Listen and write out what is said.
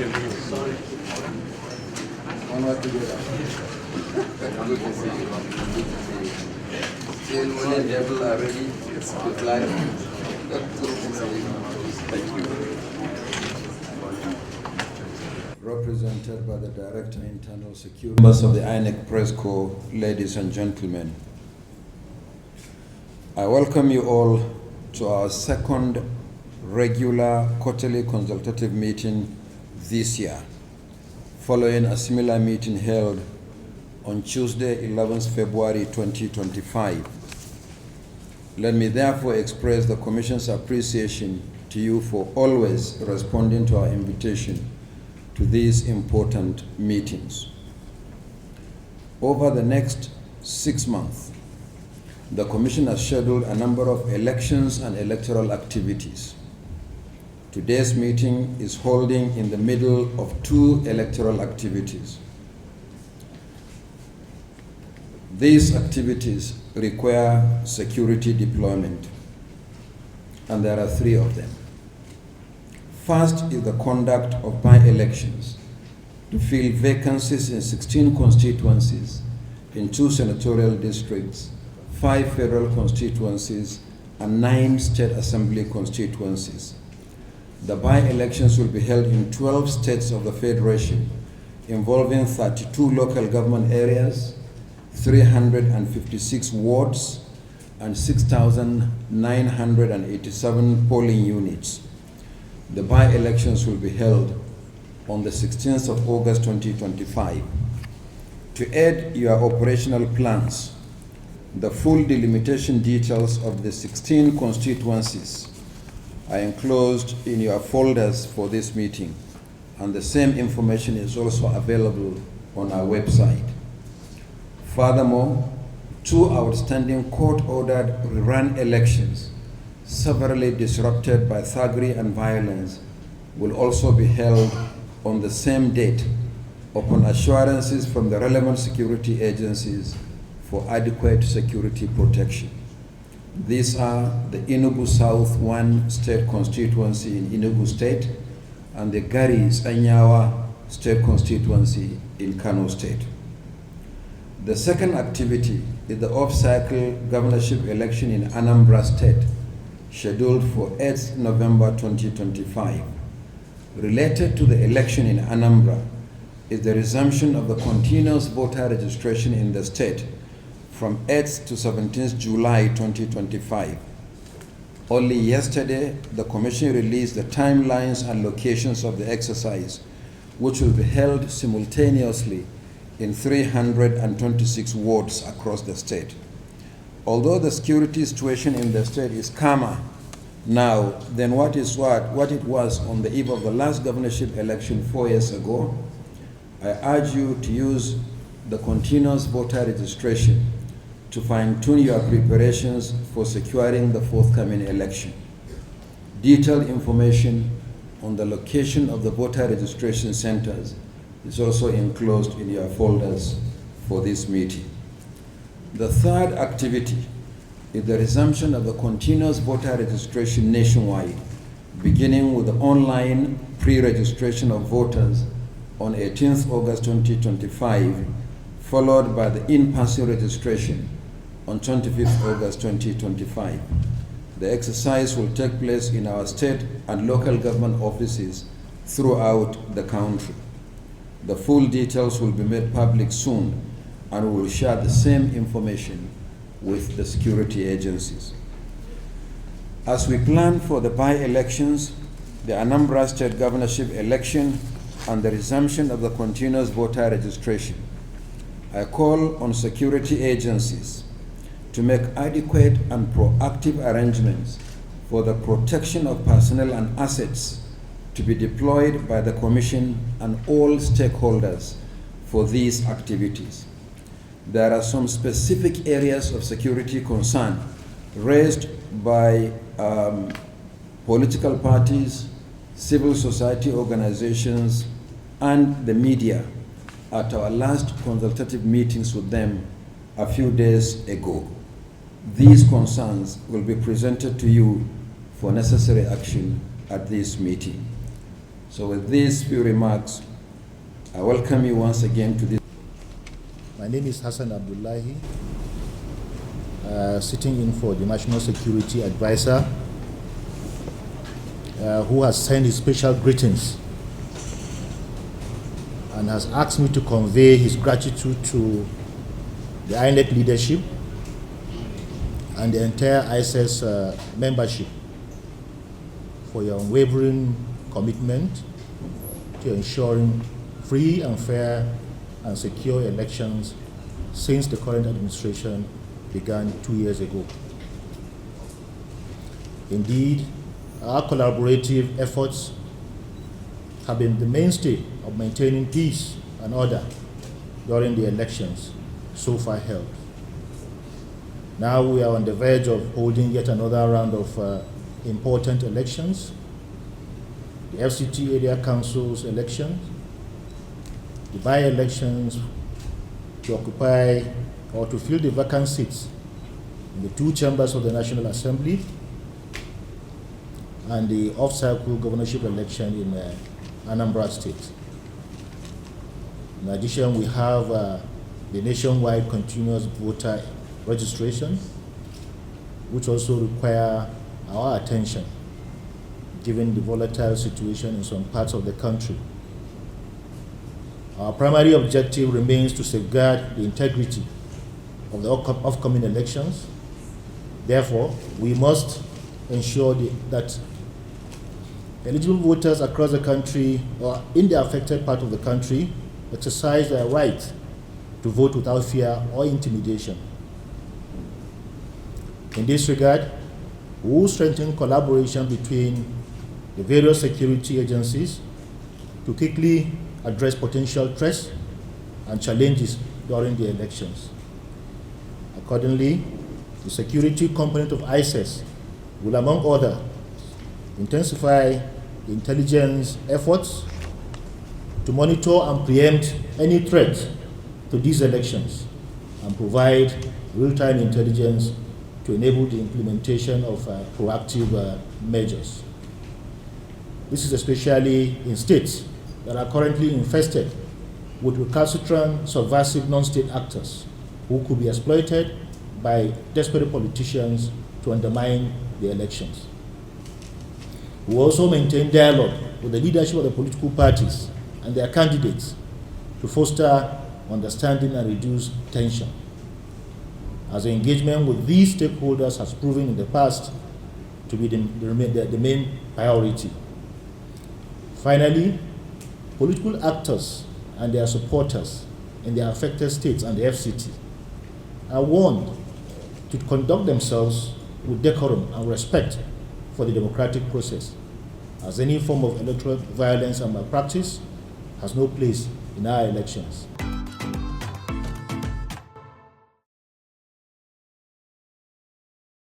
Sorry. One more together. Good to see you. Good to see you. Still willing able are ready to fly. Good to see you. Thank you. Represented by the Director of Internal Security, members of the INEC Press Corps, ladies and gentlemen. I welcome you all to our second regular quarterly consultative meeting this year, following a similar meeting held on Tuesday, 11th February 2025. Let me therefore express the Commission's appreciation to you for always responding to our invitation to these important meetings. Over the next 6 months, the Commission has scheduled a number of elections and electoral activities. Today's meeting is holding in the middle of 2 electoral activities. These activities require security deployment, and there are 3 of them. First is the conduct of by-elections to fill vacancies in 16 constituencies in 2 senatorial districts, 5 federal constituencies, and 9 state assembly constituencies. The by-elections will be held in 12 states of the Federation, involving 32 local government areas, 356 wards, and 6,987 polling units. The by-elections will be held on the 16th of August 2025. To aid your operational plans, the full delimitation details of the 16 constituencies are enclosed in your folders for this meeting, and the same information is also available on our website. Furthermore, 2 outstanding court-ordered rerun elections, severely disrupted by thuggery and violence, will also be held on the same date upon assurances from the relevant security agencies for adequate security protection. These are the Enugu South 1 state constituency in Enugu State and the Garis Anyawa state constituency in Kano State. The second activity is the off-cycle governorship election in Anambra State, scheduled for 8th November 2025. Related to the election in Anambra is the resumption of the continuous voter registration in the state from 8th to 17th July 2025. Only yesterday, the Commission released the timelines and locations of the exercise, which will be held simultaneously in 326 wards across the state. Although the security situation in the state is calmer now than what it was on the eve of the last governorship election 4 years ago, I urge you to use the continuous voter registration to fine-tune your preparations for securing the forthcoming election. Detailed information on the location of the voter registration centers is also enclosed in your folders for this meeting. The third activity is the resumption of the continuous voter registration nationwide, beginning with the online pre-registration of voters on 18th August 2025, followed by the in-person registration on 25th August 2025. The exercise will take place in our state and local government offices throughout the country. The full details will be made public soon, and we will share the same information with the security agencies. As we plan for the by-elections, the Anambra State governorship election, and the resumption of the continuous voter registration, I call on security agencies to make adequate and proactive arrangements for the protection of personnel and assets to be deployed by the Commission and all stakeholders for these activities. There are some specific areas of security concern raised by political parties, civil society organizations, and the media at our last consultative meetings with them a few days ago. These concerns will be presented to you for necessary action at this meeting. So with these few remarks, I welcome you once again to this. My name is Hassan Abdullahi, sitting in for the National Security Advisor, who has sent his special greetings and has asked me to convey his gratitude to the INEC leadership and the entire ISIS membership for your unwavering commitment to ensuring free and fair and secure elections since the current administration began 2 years ago. Indeed, our collaborative efforts have been the mainstay of maintaining peace and order during the elections so far held. Now we are on the verge of holding yet another round of important elections, the FCT Area Council's elections, the by-elections to occupy or to fill the vacant seats in the 2 chambers of the National Assembly, and the off-cycle governorship election in Anambra State. In addition, we have the nationwide continuous voter registration, which also require our attention given the volatile situation in some parts of the country. Our primary objective remains to safeguard the integrity of the upcoming elections. Therefore, we must ensure that eligible voters across the country or in the affected part of the country exercise their right to vote without fear or intimidation. In this regard, we will strengthen collaboration between the various security agencies to quickly address potential threats and challenges during the elections. Accordingly, the security component of ISIS will, among others, intensify the intelligence efforts to monitor and preempt any threat to these elections and provide real-time intelligence to enable the implementation of proactive measures. This is especially in states that are currently infested with recalcitrant, subversive non-state actors who could be exploited by desperate politicians to undermine the elections. We also maintain dialogue with the leadership of the political parties and their candidates to foster understanding and reduce tension, as engagement with these stakeholders has proven in the past to be the main priority. Finally, political actors and their supporters in the affected states and the FCT are warned to conduct themselves with decorum and respect for the democratic process, as any form of electoral violence and malpractice has no place in our elections.